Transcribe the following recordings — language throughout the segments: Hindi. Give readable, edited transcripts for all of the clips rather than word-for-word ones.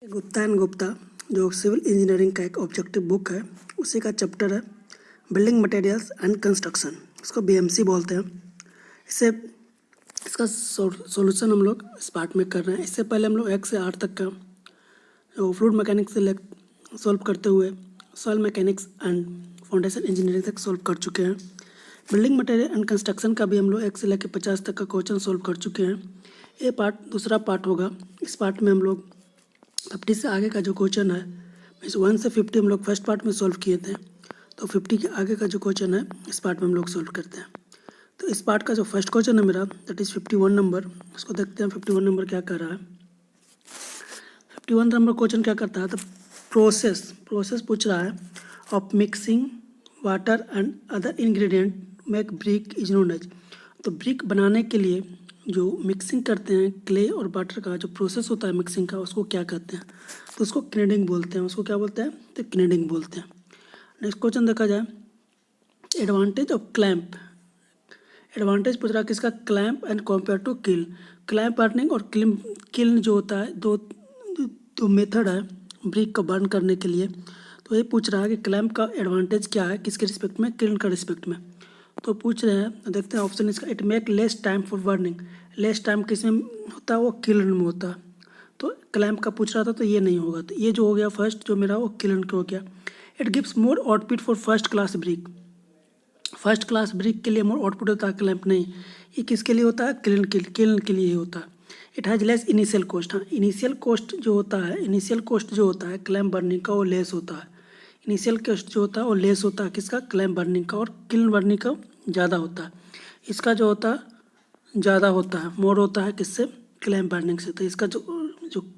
गुप्ता एंड गुप्ता जो सिविल इंजीनियरिंग का एक ऑब्जेक्टिव बुक है, उसी का चैप्टर है बिल्डिंग मटेरियल्स एंड कंस्ट्रक्शन। इसको बीएमसी बोलते हैं। इसका सॉल्यूशन हम लोग इस पार्ट में कर रहे हैं। इससे पहले हम लोग 1 से 8 तक का जो फ्लूइड मैकेनिक्स से सॉल्व करते हुए soil mechanics and foundation engineering तक सॉल्व कर चुके हैं। बिल्डिंग मटेरियल एंड कंस्ट्रक्शन का भी हम लोग 1 से लेकर 50 तक का क्वेश्चन सॉल्व कर चुके हैं। ये पार्ट दूसरा पार्ट होगा। इस पार्ट में हम लोग 50 से आगे का जो क्वेश्चन है, मीन्स 1 से 50 हम लोग फर्स्ट पार्ट में सॉल्व किए थे, तो 50 के आगे का जो क्वेश्चन है इस पार्ट में हम लोग सॉल्व करते हैं। तो इस पार्ट का जो फर्स्ट क्वेश्चन है मेरा, दैट इज़ 51 नंबर। उसको देखते हैं 51 नंबर क्या कर रहा है। 51 नंबर क्वेश्चन क्या करता है, तो प्रोसेस पूछ रहा है of mixing water and other ingredient make brick is known as. तो ब्रिक बनाने के लिए जो मिक्सिंग करते हैं क्ले और वाटर का जो प्रोसेस होता है मिक्सिंग का, उसको क्या कहते हैं, तो उसको क्नेडिंग बोलते हैं। उसको क्या बोलते हैं, तो क्नेडिंग बोलते हैं। नेक्स्ट क्वेश्चन देखा जाए, एडवांटेज ऑफ क्लैंप। एडवांटेज पूछ रहा है किसका, clamp and compare to kiln. Clamp burning और किल्न जो होता है, दो मेथड है ब्रिक को बर्न करने के लिए। तो ये पूछ रहा है कि क्लैंप का एडवांटेज क्या है, किसके रिस्पेक्ट में, किल्न का रिस्पेक्ट में। तो पूछ रहे हैं, देखते हैं ऑप्शन इसका, it make less time for burning. Less time किस में होता है, वो किल्न में होता है। तो क्लैंप का पूछ रहा था, तो ये नहीं होगा। तो ये जो हो गया फर्स्ट जो मेरा, वो किल्न का हो गया। It gives more output for first class brick. First class brick के लिए मोर आउटपुट होता है, क्लैंप नहीं। ये किसके लिए होता है, किल्न के लिए होता है। It has less initial cost. हाँ, इनिशियल कॉस्ट जो होता है क्लैंप बर्निंग का, वो लेस होता है। इनिशियल कॉस्ट जो होता है वो लेस होता है किसका, क्लैंप बर्निंग का, और किल्न बर्निंग का ज़्यादा होता है। इसका जो होता है ज़्यादा होता है, मोर होता है किससे, क्लैंप बर्निंग से। तो इसका जो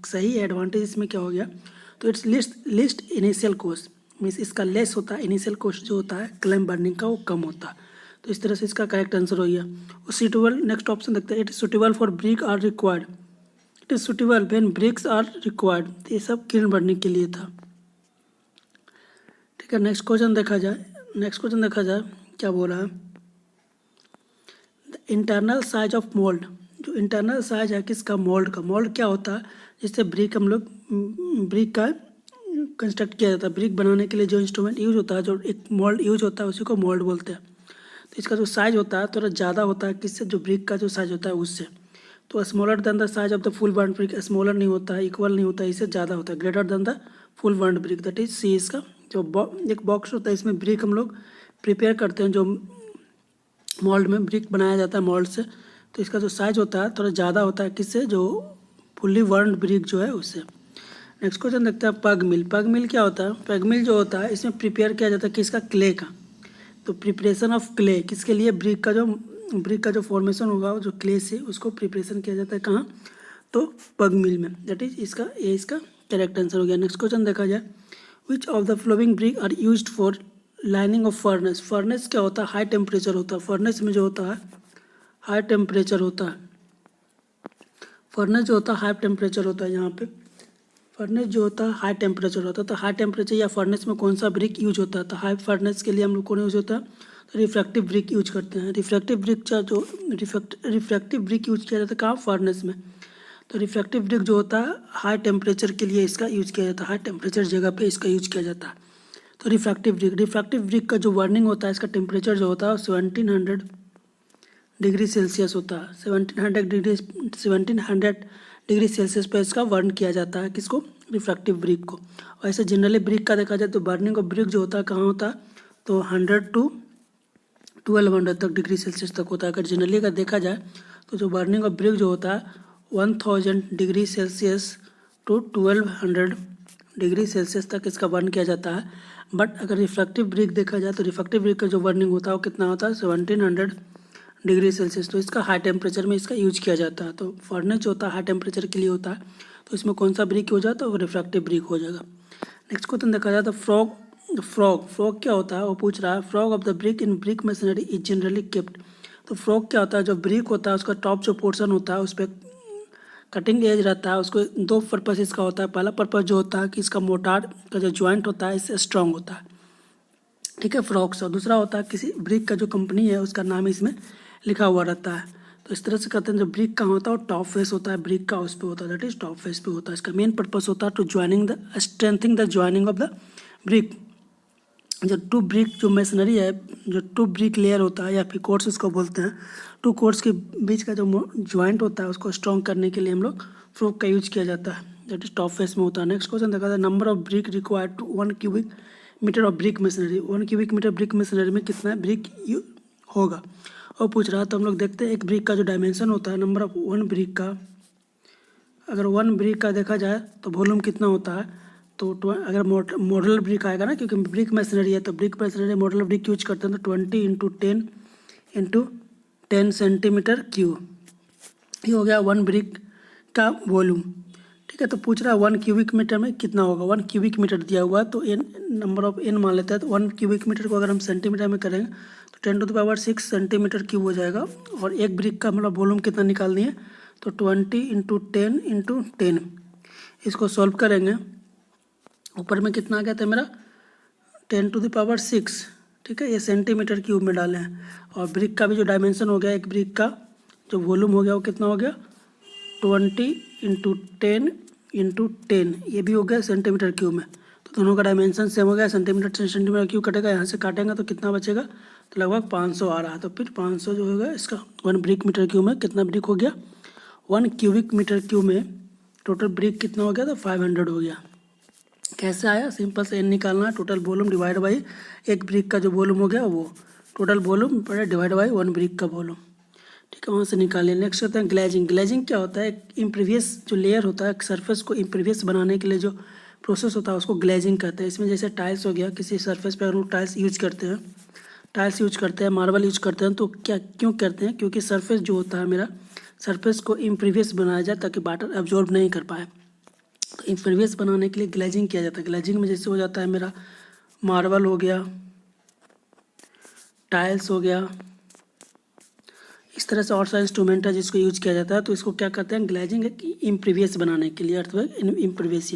सही एडवांटेज इसमें क्या हो गया, तो it's list initial cost, means इसका लेस होता है। इनिशियल कॉस्ट जो होता है क्लैंप बर्निंग का, वो कम होता है। तो इस तरह से इसका करेक्ट आंसर हो गया। और सूटेबल, नेक्स्ट ऑप्शन देखते हैं, it is suitable for brick are required. It is suitable when bricks are required. तो ये सब किल्न बर्निंग के लिए था। ठीक है, नेक्स्ट क्वेश्चन देखा जाए क्या बोल रहा है, the internal size of mould. जो इंटरनल साइज है किसका, मोल्ड का। मोल्ड क्या होता है, जिससे ब्रिक हम लोग ब्रिक का कंस्ट्रक्ट किया जाता है। ब्रिक बनाने के लिए जो इंस्ट्रूमेंट यूज होता है, जो एक मोल्ड यूज होता है, उसी को मोल्ड बोलते हैं। तो इसका जो साइज होता है थोड़ा ज़्यादा होता है किससे, जो ब्रिक का जो साइज होता है उससे। तो smaller than the size of the full burned brick, smaller नहीं होता है, इक्वल नहीं होता है, इससे ज़्यादा होता है, greater than the full burned brick, that is C. इसका जो एक बॉक्स होता है, इसमें ब्रिक हम लोग प्रिपेयर करते हैं, जो मोल्ड में ब्रिक बनाया जाता है मोल्ड से। तो इसका जो साइज होता है थोड़ा ज़्यादा होता है किससे, जो फुल्ली बर्न्ड ब्रिक जो है उससे। नेक्स्ट क्वेश्चन देखते हैं, पग मिल। पग मिल क्या होता है, पग मिल जो होता है इसमें प्रिपेयर किया जाता है किसका, क्ले का। तो प्रिपरेशन ऑफ क्ले किसके लिए, ब्रिक का जो फॉर्मेशन होगा जो क्ले से, उसको प्रिपरेशन किया जाता है कहाँ, तो पग मिल में। दैट इज इसका करेक्ट आंसर हो गया। नेक्स्ट क्वेश्चन देखा जाए, which of the following brick are used for lining of furnace. Furnace क्या होता है, हाई टेम्परेचर होता है। फर्नेस में जो होता है हाई टेम्परेचर होता है। फर्नेस जो होता है हाई टेम्परेचर होता है। यहाँ पे फर्नेस जो होता है हाई टेम्परेचर होता है। तो हाई टेम्परेचर या फर्नेस में कौन सा ब्रिक यूज होता है, तो हाई फर्नेस के लिए हम लोग कौन यूज होता है, तो रिफ्रैक्टिव ब्रिक यूज करते हैं। रिफ्रैक्टिव ब्रिक यूज किया जाता है कहाँ, फर्नेस में। तो रिफ्रैक्टिव ब्रिक जो होता है हाई टेम्परेचर के लिए इसका यूज किया जाता है, हाई टेम्परेचर जगह पे इसका यूज किया जाता है। तो रिफ्रैक्टिव ब्रिक का जो बर्निंग होता है, इसका टेम्परेचर जो होता है 1700 डिग्री सेल्सियस होता है। 1700 डिग्री सेल्सियस पर इसका बर्न किया जाता है किसको, रिफ्रैक्टिव ब्रिक को। और ऐसे जनरली ब्रिक का देखा जाए तो बर्निंग ऑफ ब्रिक जो होता है कहाँ होता है, तो 100 to 1200 तक डिग्री सेल्सियस तक होता है। अगर जनरली अगर देखा जाए तो जो बर्निंग ऑफ ब्रिक जो होता है 1000 degree Celsius to 1200 degree Celsius तक इसका बर्न किया जाता है। बट अगर रिफ्रैक्टिव ब्रिक देखा जाए तो रिफ्रैक्टिव ब्रिक का जो बर्निंग होता है वो कितना होता है, 1700 डिग्री सेल्सियस। तो इसका हाई टेम्परेचर में इसका यूज किया जाता है। तो फर्नेस जो होता है हाई टेम्परेचर के लिए होता है, तो इसमें कौन सा ब्रिक हो जाता है, वो रिफ्रैक्टिव ब्रिक हो जाएगा। नेक्स्ट क्वेश्चन देखा जाए तो फ्रॉग क्या होता है, वो पूछ रहा है, frog of the brick in brick machinery is generally kept. तो फ्रॉग क्या होता है, जो ब्रिक होता है उसका टॉप जो पोर्शन होता है उस पर कटिंग एज रहता है। उसको दो पर्पज इसका होता है। पहला पर्पज जो होता है कि इसका मोटार का जो ज्वाइंट होता है इससे स्ट्रांग होता है, ठीक है, फ्रॉग से। दूसरा होता है किसी ब्रिक का जो कंपनी है उसका नाम इसमें लिखा हुआ रहता है। तो इस तरह से कहते हैं जो ब्रिक कहाँ होता है वो टॉप फेस होता है, ब्रिक का उस पे होता है, दैट इज टॉप फेस पे होता है। इसका मेन पर्पस होता है to joining the strengthening the joining of the brick. जो टू ब्रिक जो मशीनरी है, जो टू ब्रिक लेयर होता है या फिर कोर्स उसको बोलते हैं, टू कोर्स के बीच का जो ज्वाइंट होता है उसको स्ट्रॉन्ग करने के लिए हम लोग फ्रोक का यूज किया जाता है, दैट इज टॉप फेस में होता है। नेक्स्ट क्वेश्चन देखा जाए, number of brick required to 1 cubic metre of brick masonry. 1 cubic metre brick masonry में कितना ब्रिक होगा और पूछ रहा है। तो हम लोग देखते हैं एक ब्रिक का जो डायमेंशन होता है, नंबर ऑफ 1 ब्रिक का, अगर 1 ब्रिक का देखा जाए तो वॉल्यूम कितना होता है, तो अगर मॉडल ब्रिक आएगा ना, क्योंकि ब्रिक मशीनरी है तो brick machinery model brick use करते हैं, तो 20 × 10 सेंटीमीटर क्यूब, ये हो गया 1 ब्रिक का वॉल्यूम। ठीक है, तो पूछ रहा है 1 क्यूबिक मीटर में कितना होगा। 1 क्यूबिक मीटर दिया हुआ है तो एन नंबर ऑफ एन मान लेते हैं, तो 1 क्यूबिक मीटर को अगर हम सेंटीमीटर में करेंगे तो 10⁻6 सेंटीमीटर क्यूब हो जाएगा। और एक ब्रिक का मतलब वॉल्यूम कितना निकालनी है, तो 20 × 10 × 10। इसको सॉल्व करेंगे, ऊपर में कितना आ गया था मेरा 10⁻6। ठीक है, ये सेंटीमीटर क्यूब में डाले हैं। और ब्रिक का भी जो डायमेंशन हो गया, एक ब्रिक का जो वॉल्यूम हो गया वो कितना हो गया 20 × 10 × 10, ये भी हो गया सेंटीमीटर क्यूब में। तो दोनों का डायमेंशन सेम हो गया, सेंटीमीटर से सेंटीमीटर क्यूब कटेगा, यहाँ से काटेंगे तो कितना बचेगा, तो लगभग 500 आ रहा है। तो फिर 500 जो होगा इसका 1 ब्रिक मीटर क्यूब में कितना ब्रिक हो गया, 1 क्यूबिक मीटर क्यूब में टोटल ब्रिक कितना हो गया, तो 500 हो गया। कैसे आया, सिंपल से एन निकालना है, टोटल वॉल्यूम डिवाइड बाई एक ब्रिक का जो वॉल्यूम हो गया वो total volume divide by 1 brick का वॉल्यूम। ठीक है, वहाँ से निकालिए। नेक्स्ट होता है ग्लेजिंग। ग्लेजिंग क्या होता है, एक इम्प्रीवियस जो लेयर होता है सरफेस को इम्प्रीवियस बनाने के लिए जो प्रोसेस होता है उसको ग्लेजिंग कहते हैं। इसमें जैसे टाइल्स हो गया, किसी सरफेस पर अगर हम टाइल्स यूज करते हैं, मार्बल यूज करते हैं, तो क्या क्यों करते हैं, क्योंकि सरफेस जो होता है मेरा सरफेस को इम्प्रीवियस बनाया जाए ताकि वाटर एब्जॉर्ब नहीं कर पाए। तो इम्प्रीवियस बनाने के लिए ग्लेजिंग किया जाता है। ग्लेजिंग में जैसे हो जाता है मेरा मार्बल हो गया, टाइल्स हो गया, इस तरह से और सा इंस्ट्रूमेंट है जिसको यूज किया जाता है। तो इसको क्या करते हैं, ग्लेजिंग इम्प्रीवियस बनाने के लिए, अर्थात इम्प्रीवियस।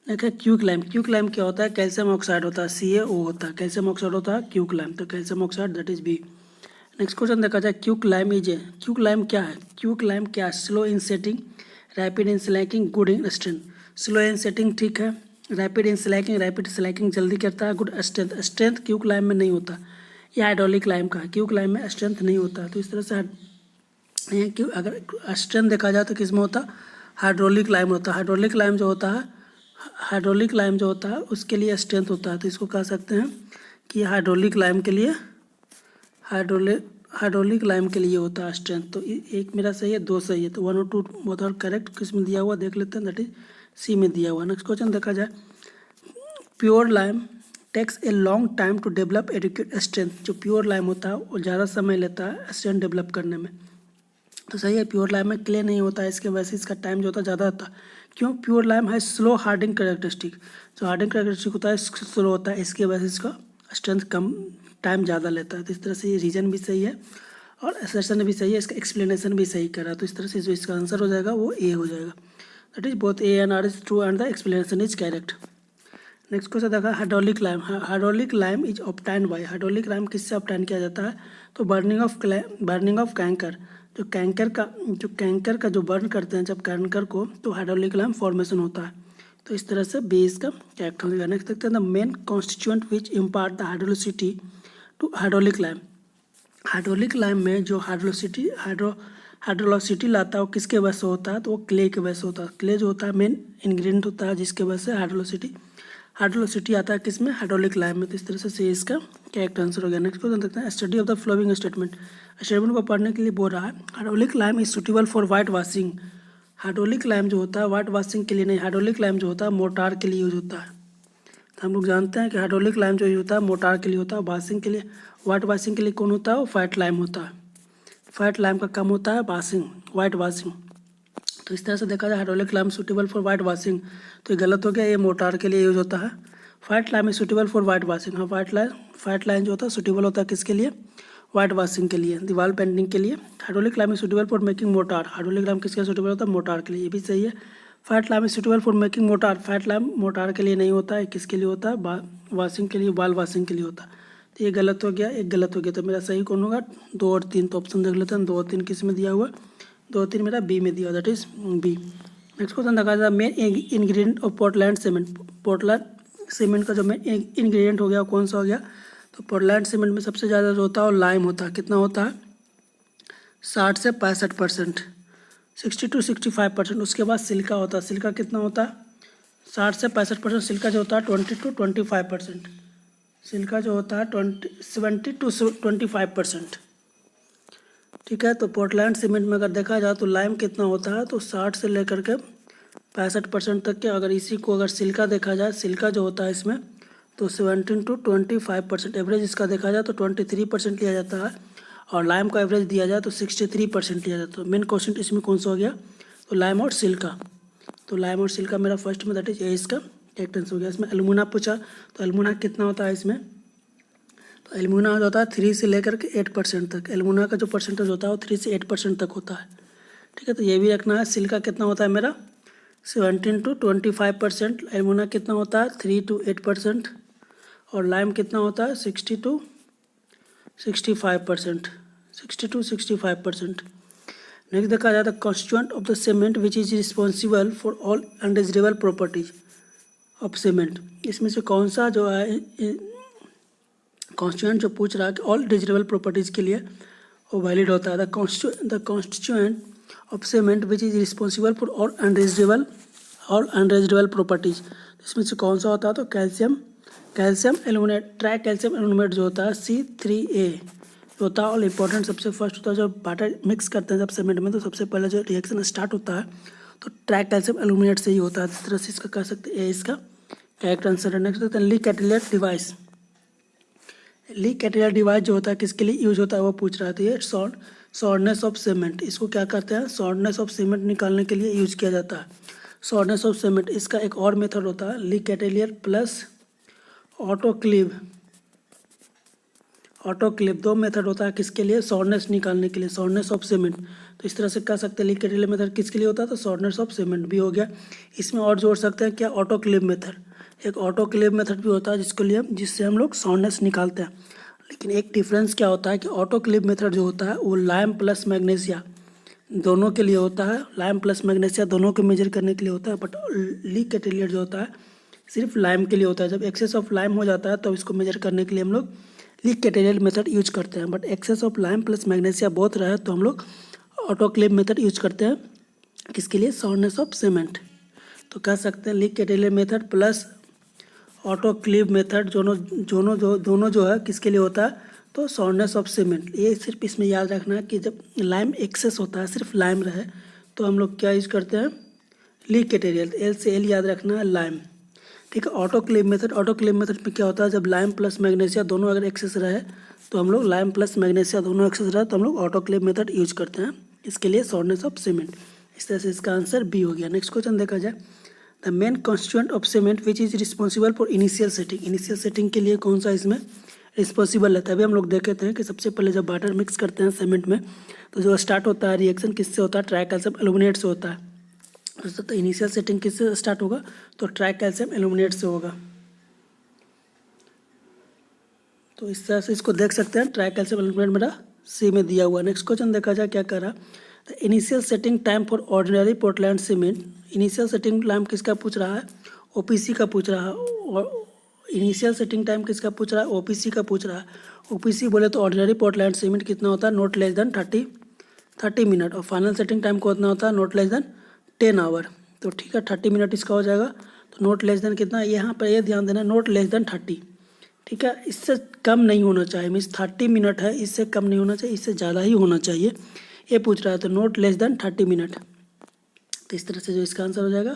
देखिए क्यूक लाइम। क्यूक लाइम क्या होता है, कैल्शियम ऑक्साइड होता है, CaO होता है, कैल्शियम ऑक्साइड होता है क्यूक लाइम, तो calcium oxide that is B. Next question देखा जाए, quicklime is a, quicklime क्या है, क्यूक लाइम क्या है, slow in setting, rapid in slaking, good in strength. Slow in setting ठीक है, rapid in slaking, rapid slaking जल्दी करता है, good strength, strength quicklime में नहीं होता, ये हाइड्रोलिक लाइम का है, क्यूक लाइम में स्ट्रेंथ नहीं होता है। तो इस तरह से क्यों अगर स्ट्रेंथ देखा जाए तो किस में होता है, हाइड्रोलिक लाइम होता है। हाइड्रोलिक लाइम जो होता है उसके लिए स्ट्रेंथ होता है। तो इसको कह सकते हैं कि हाइड्रोलिक लाइम के लिए होता है स्ट्रेंथ। तो एक मेरा सही है, 2 सही है, तो 1 और 2 बोथ आर करेक्ट। किस में दिया हुआ देख लेते हैं, दैट इज सी में दिया हुआ। नेक्स्ट क्वेश्चन देखा जाए, pure lime takes a long time to develop adequate strength. जो प्योर लाइम होता है वो ज़्यादा समय लेता है स्ट्रेंथ डेवलप करने में। तो सही है, प्योर लाइम में क्ले नहीं होता है, इसके वजह से इसका टाइम जो होता है ज़्यादा होता है। क्यों, प्योर लाइम है स्लो हार्डिंग करेक्टरिस्टिक, जो हार्डिंग करेक्टरिस्टिक होता है स्लो होता है, इसके वजह से इसका स्ट्रेंथ कम टाइम ज़्यादा लेता है। तो इस तरह से ये रीजन भी सही है और असर्शन भी सही है, इसका एक्सप्लेनेशन भी सही करा। तो इस तरह से जो इसका आंसर हो जाएगा वो ए हो जाएगा, that is both A and R is true and the explanation is correct. Next question देखा, hydraulic lime. Hydraulic lime is obtained by, hydraulic lime किससे ऑब्टेन किया जाता है, तो बर्निंग ऑफ कैंकर। जो कैंकर का जो बर्न करते हैं जब कैंकर को, तो हाइड्रोलिक लाइम फॉर्मेशन होता है। तो इस तरह से बेस का करेक्ट हो जाएगा। नेक्स्ट देखते हैं, the main constituent which impart the hydraulicity to hydraulic lime. Hydraulic lime में जो हाइड्रोलिसिटी लाता है वो किसके वजह से होता है, तो वो क्ले के वजह से होता है। क्ले जो होता है मेन इंग्रेडिएंट होता है जिसके वजह से हाइड्रोलिसिटी आता है किसमें, हाइड्रोलिक लाइम में। तो इस तरह से इसका करेक्ट आंसर हो गया। नेक्स्ट क्वेश्चन देखते हैं, study of the following statement को पढ़ने के लिए बोल रहा है। Hydraulic lime is suitable for white washing. Hydraulic lime जो होता है वाइट वॉशिंग के लिए नहीं, हाइड्रोलिक लाइम जो होता है मोटार के लिए यूज होता है। तो हम लोग जानते हैं कि हाइड्रोलिक लाइम जो यूज होता है मोटार के लिए होता है, वॉशिंग के लिए, वाइट वॉशिंग के लिए कौन होता है, वो फैट लाइम होता है। फैट लाइम का काम होता है वाइट वॉशिंग। तो इस तरह से देखा जाए hydraulic lime suitable for white washing, तो ये गलत हो गया, ये मोटार के लिए यूज होता है। Fat lime is suitable for white washing. हाँ, फैट लाइम जो होता है सुटेबल होता है किसके लिए, वाइट वॉशिंग के लिए, दीवार पेंटिंग के लिए। Hydraulic lime is suitable for making motor. Hydraulic lime किसके लिए सुटेबल होता है, मोटार के लिए, ये भी सही है। Fat lime is suitable for making motor. Fat lime motor के लिए नहीं होता है, किसके लिए होता है, वॉशिंग के लिए, वाल वॉशिंग के लिए होता है। तो ये गलत हो गया, एक गलत हो गया, तो मेरा सही कौन होगा? 2 और 3। तो ऑप्शन देख लेते हैं, 2 और 3 किस में दिया हुआ? 2 और 3 मेरा बी में दिया, that is B. Next question देखा जाए, main ingredient of Portland cement. Portland cement का जो मेन इंग्रेडिएंट हो गया कौन सा हो गया? तो पोर्टलैंड सीमेंट में सबसे ज़्यादा जो होता है वो लाइम होता है। कितना होता है? 60 से 65%, 60 to 65%। उसके बाद सिल्का होता है। सिल्का कितना होता है? 60 से 65%। सिल्का जो होता है 20 to 25%। सिल्का जो होता है 70 to 25%। ठीक है, तो पोर्टलैंड सीमेंट में अगर देखा जाए तो लाइम कितना होता है? तो 60 से लेकर के 65% तक के। अगर इसी को अगर सिल्का देखा जाए, सिल्का जो होता है इसमें तो 17 to 25%। एवरेज इसका देखा जाए तो 23% लिया जाता है, और लाइम का एवरेज दिया जाए तो 63% लिया जाता है। मेन क्वेश्चन इसमें कौन सा हो गया? तो लाइम और सिल्का। तो लाइम और सिल्का मेरा फर्स्ट में, दैट इज ए इसका करेक्ट आंसर हो गया। इसमें एल्युमिना पूछा, तो एल्युमिना कितना होता है इसमें? तो एल्युमिना होता है 3 से लेकर के 8% तक। एल्युमिना का जो परसेंटेज होता है वो 3 से 8% तक होता है। ठीक है, तो ये भी रखना है। सिल्का कितना होता है मेरा? 17 to 25%। एल्युमिना कितना होता है? 3 to 8%। और लाइम कितना होता है? 60 to 65%, 60 to 65%। नेक्स्ट देखा जाए, the constituent of the cement which is responsible for all undesirable properties of cement. इसमें से कौन सा जो है कॉन्स्टिट्यूएंट जो पूछ रहा है कि ऑल डिजरेबल प्रॉपर्टीज़ के लिए वो वैलिड होता है। The constituent of cement which is responsible for all undesirable properties. इसमें से कौन सा होता है? तो calcium aluminate, try calcium aluminate जो होता है C3A होता है। और इम्पोर्टेंट सबसे फर्स्ट होता है, जब वाटर मिक्स करते हैं जब सीमेंट में, तो सबसे पहले जो रिएक्शन स्टार्ट होता है तो ट्राई कैल्शियम एल्यूमिनेट से ही होता है। इस तरह से इसका कह सकते हैं, इसका करेक्ट आंसर है। नेक्स्ट होता है ली कैटेलियर डिवाइस। ली कैटेलियर डिवाइस जो होता है किसके लिए यूज होता है वो पूछ रहा था। ये सॉर्डनेस ऑफ सीमेंट, इसको क्या करते हैं? सॉर्डनेस ऑफ सीमेंट निकालने के लिए यूज किया जाता है। सॉर्डनेस ऑफ सीमेंट, इसका एक और मेथड होता है ली कैटेलियर प्लस ऑटोक्लेव। दो मेथड होता है किसके लिए? सॉर्डनेस निकालने के लिए, सॉर्डनेस ऑफ सीमेंट। तो इस तरह से कह सकते हैं ली कैटेलियर मेथड किसके लिए होता है? तो सॉर्डनेस ऑफ सीमेंट भी हो गया। इसमें और जोड़ सकते हैं क्या? Autoclave method. एक ऑटोक्लेव मेथड भी होता है जिससे हम लोग सॉर्डनेस निकालते हैं। लेकिन एक डिफरेंस क्या होता है कि ऑटोक्लेव मेथड जो होता है वो लाइम प्लस मैग्नीशिया दोनों के लिए होता है। लाइम प्लस मैग्नीशिया दोनों को मेजर करने के लिए होता है। बट ली कैटेलियर जो होता है सिर्फ लाइम के लिए होता है। जब एक्सेस ऑफ लाइम हो जाता है तो इसको मेजर करने के लिए हम लोग ली कैटेलियर मेथड यूज करते हैं। But excess of lime plus magnesia बहुत रहे तो हम लोग ऑटोक्लेव मेथड यूज करते हैं। किसके लिए? सॉर्डनेस ऑफ सीमेंट। तो कह सकते हैं ली कैटेलियर मेथड प्लस ऑटोक्लेव मेथड दोनों जो है किसके लिए होता है? तो सॉर्डनेस ऑफ सीमेंट। ये सिर्फ इसमें याद रखना है कि जब लाइम एक्सेस होता है, सिर्फ लाइम रहे, तो हम लोग क्या यूज करते हैं? ली कैटेलियर। एल से एल याद रखना है, लाइम। ठीक है, ऑटोक्लेव मेथड में क्या होता है? जब लाइम प्लस मैग्नीशिया दोनों अगर एक्सेस रहे तो हम लोग लाइम प्लस मैग्नीशिया दोनों एक्सेस रहे तो हम लोग ऑटोक्लेव मेथड यूज करते हैं। इसके लिए सॉर्डनेस ऑफ सीमेंट। इस तरह से इसका आंसर बी हो गया। नेक्स्ट क्वेश्चन देखा जाए, the main constituent of cement which is responsible for initial setting. Initial setting के लिए कौन सा इसमें रिस्पॉन्सिबल है? तभी हम लोग देखे थे कि सबसे पहले जब वाटर मिक्स करते हैं सीमेंट में तो जो स्टार्ट होता है रिएक्शन किससे होता है? ट्राई कैल्शियम एल्यूमिनेट से होता है। तो इनिशियल सेटिंग किससे स्टार्ट होगा? तो ट्राई कैल्शियम एल्यूमिनेट से होगा। तो इस तरह से इसको देख सकते हैं। ट्राई कैल्शियम एल्यूमिनेट मेरा सी में दिया हुआ। नेक्स्ट क्वेश्चन देखा जाए क्या कर रहा है। Initial setting time for ordinary Portland cement. Initial setting time किसका पूछ रहा है? ओपीसी का पूछ रहा है। इनिशियल सेटिंग टाइम किसका पूछ रहा है? ओपीसी का पूछ रहा है। ओपीसी बोले तो ऑर्डिनरी पोर्टलैंड सीमेंट कितना होता है? Not less than 30 minute. और फाइनल सेटिंग टाइम कितना होता है? Not less than 10 hour. तो ठीक है, 30 मिनट इसका हो जाएगा। तो नॉट लेस देन कितना? यहाँ पर ये ध्यान देना, नॉट लेस देन 30। ठीक है, इससे कम नहीं होना चाहिए। मीन्स 30 मिनट है, इससे कम नहीं होना चाहिए, इससे ज़्यादा ही होना चाहिए। ये पूछ रहा है तो नॉट लेस देन 30 मिनट। तो इस तरह से जो इसका आंसर हो जाएगा,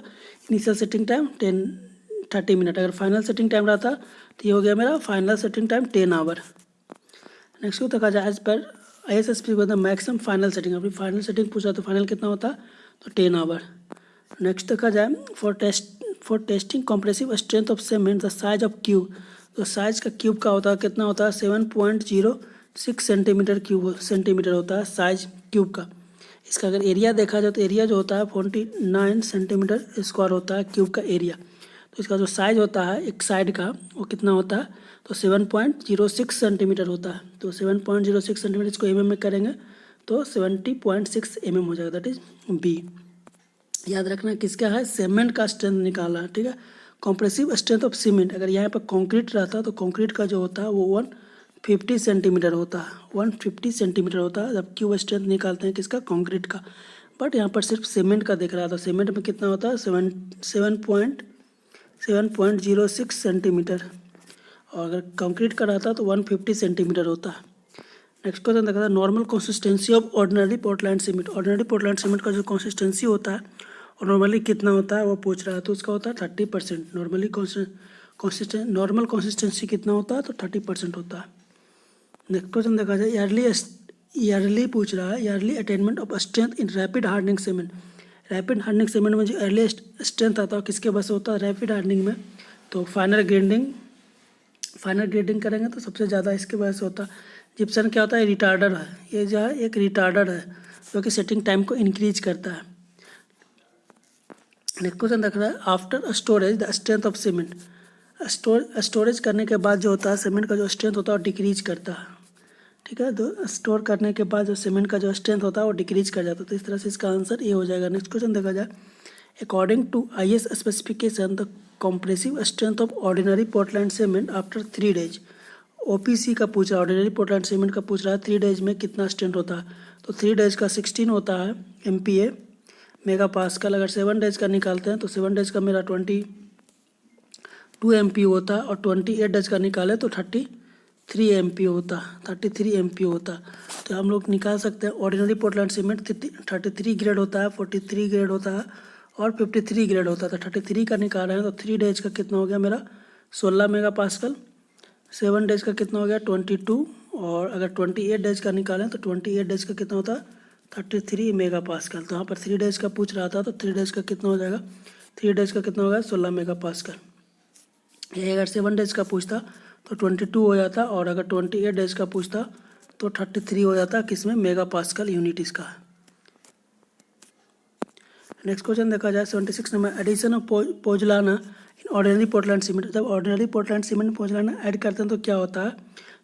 इनिशियल सेटिंग टाइम 30 मिनट। अगर फाइनल सेटिंग टाइम रहता तो ये हो गया मेरा final setting time 10 hour. Next को देखा जाए, एज पर ISSP को मैक्सिमम फाइनल सेटिंग। अभी फाइनल सेटिंग पूछा तो फाइनल कितना होता? तो 10 आवर। नेक्स्ट देखा जाए, for testing compressive strength of cement the size of cube. तो साइज का क्यूब का होता है कितना होता है? 7.06 सेंटीमीटर होता है साइज क्यूब का। इसका अगर एरिया देखा जाए तो एरिया जो होता है 49 सेंटीमीटर स्क्वायर होता है क्यूब का एरिया। तो इसका जो साइज होता है एक साइड का वो कितना होता है, तो 7.06 सेंटीमीटर होता है। तो 7.06 सेंटीमीटर इसको mm में करेंगे तो 70.6 mm हो जाएगा, दैट इज बी। याद रखना किसका है, सीमेंट का स्ट्रेंथ निकालना है, ठीक है। कॉम्प्रेसिव स्ट्रेंथ ऑफ सीमेंट, अगर यहाँ पर कंक्रीट रहता तो कंक्रीट का जो होता है वो 150 सेंटीमीटर होता है, 150 सेंटीमीटर होता है, जबकि वो स्ट्रेंथ निकालते हैं किसका, कंक्रीट का। बट यहाँ पर सिर्फ सीमेंट का दिख रहा था, सीमेंट में कितना होता है 7.06 सेंटीमीटर, और अगर कंक्रीट का रहता तो 150 सेंटीमीटर होता है। नेक्स्ट क्वेश्चन देखा था, normal consistency of ordinary Portland cement. Ordinary Portland cement का जो कंसिस्टेंसी होता है और नॉर्मली कितना होता है वो पूछ रहा है, तो उसका होता है 30%। नॉर्मल कंसिस्टेंसी कितना होता है, तो 30% होता है। नेक्स्ट क्वेश्चन देखा जाए, ईयरली पूछ रहा है, yearly attainment of strength in rapid hardening cement. Rapid hardening cement में जो अर्ली स्ट्रेंथ आता है किसके वजह से होता है, रैपिड हार्डनिंग में, तो फाइनल ग्रेडिंग करेंगे तो सबसे ज़्यादा इसके वजह से होता है। जिप्सन क्या होता है, रिटार्डर है, ये जो है एक रिटार्डर है जो कि सेटिंग टाइम को इंक्रीज करता है। नेक्स्ट क्वेश्चन देख रहा है, after storage the strength of cement. Storage करने के बाद जो होता है सीमेंट का जो स्ट्रेंथ होता है वो डिक्रीज करता है, ठीक है। तो स्टोर करने के बाद जो सीमेंट का जो स्ट्रेंथ होता है वो डिक्रीज कर जाता है, तो इस तरह से इसका आंसर ये हो जाएगा। नेक्स्ट क्वेश्चन देखा जाए, according to IS specification the compressive strength of ordinary Portland cement after 3 days. OPC का पूछ रहा है, ऑर्डिनरी पोर्टलैंड सीमेंट का पूछ रहा है 3 डेज में कितना स्ट्रेंथ होता है, तो 3 डेज का 16 होता है MPa मेगा पास्कल। अगर 7 डेज का निकालते हैं तो 7 डेज का मेरा 22 MPa होता है, और 28 डेज का निकाले तो 33 MPa होता है, 33 MPa होता है। तो हम लोग निकाल सकते हैं ऑर्डिनरी पोर्टलैंड सीमेंट 33 ग्रेड होता है, 43 ग्रेड होता है और 53 ग्रेड होता है। तो 33 का निकाल रहे हैं तो 3 डेज का कितना हो गया मेरा 16 मेगा पास्कल, 7 डेज का कितना हो गया 22, और अगर 28 डेज का निकालें तो 28 डेज का कितना होता है 33 मेगा पास्कल। तो यहाँ पर 3 डेज का पूछ रहा था, तो 3 डेज का कितना हो जाएगा, 3 डेज का कितना होगा 16 मेगा पास्कल। ये अगर 7 डेज का पूछता तो 22 हो जाता, और अगर 28 डेज का पूछता तो 33 हो जाता, किसमें मेगा पास्कल यूनिट इसका है। नेक्स्ट क्वेश्चन देखा जाए 76 number, addition of pozzolana in ordinary Portland cement. जब ordinary Portland cement pozzolana add करते हैं तो क्या होता है,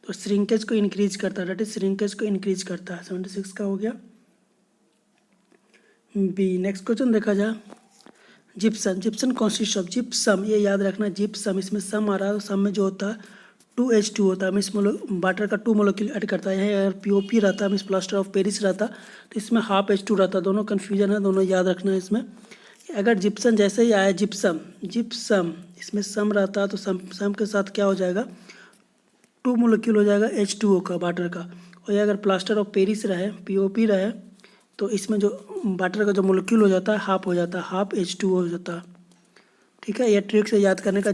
तो श्रिंकेज को इंक्रीज करता है, दैट इज श्रिंकेज को इंक्रीज करता है। 76 का हो गया बी। नेक्स्ट क्वेश्चन देखा जाए, जिप्सन कॉन्सिस्ट ऑफ जिप्सम, ये याद रखना जिप्सम, इसमें सम आ रहा है, तो सम में जो होता है 2H2 होता है, मिस वाटर का 2 मोलिक्यूल ऐड करता है। यहाँ अगर POP रहता, मिस प्लास्टर ऑफ पेरिस रहता, तो इसमें हाफ H2 रहता, दोनों कन्फ्यूजन है, दोनों याद रखना है इसमें। अगर जिप्सन जैसे ही आया जिप्सम इसमें सम रहता है, तो सम के साथ क्या हो जाएगा 2 मोलिक्यूल हो जाएगा H2O का, वाटर का। और ये अगर प्लास्टर ऑफ पेरिस रहे, POP रहे, तो इसमें जो वाटर का जो मोलिक्यूल हो जाता है हाफ हो जाता है, हाफ H2O हो जाता है, ठीक है। ये ट्रिक से याद करने का।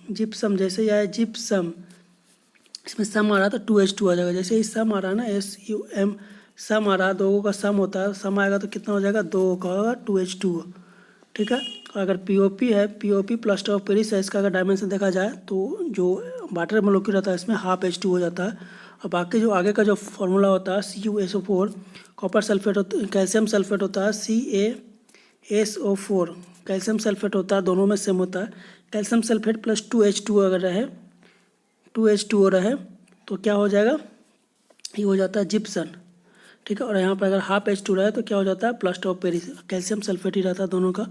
जिप्सम जैसे ही आया जिप्सम, इसमें सम आ रहा था 2H2 आ जाएगा। जैसे ही सम आ रहा है ना SUM, सम आ रहा है, 2 का सम होता है, सम आएगा तो कितना हो जाएगा 2 का होगा 2H2, ठीक है। और अगर POP है, POP प्लास्टर ऑफ पेरिस है, इसका अगर डायमेंशन देखा जाए तो जो वाटर मोलिक्यूल रहता है इसमें हाफ H2 हो जाता है, और बाकी जो आगे का जो फॉर्मूला होता है CuSO4, copper sulphate calcium sulphate होता है CaSO4, कैल्शियम सल्फेट होता है, दोनों में सेम होता है। कैल्शियम सल्फेट प्लस 2H2 अगर रहे, 2H2O रहे तो क्या हो जाएगा, ये हो जाता है जिप्सन, ठीक है। और यहाँ पर अगर हाफ H2 रहे तो क्या हो जाता है plaster of Paris, calcium sulphate ही रहता है दोनों का।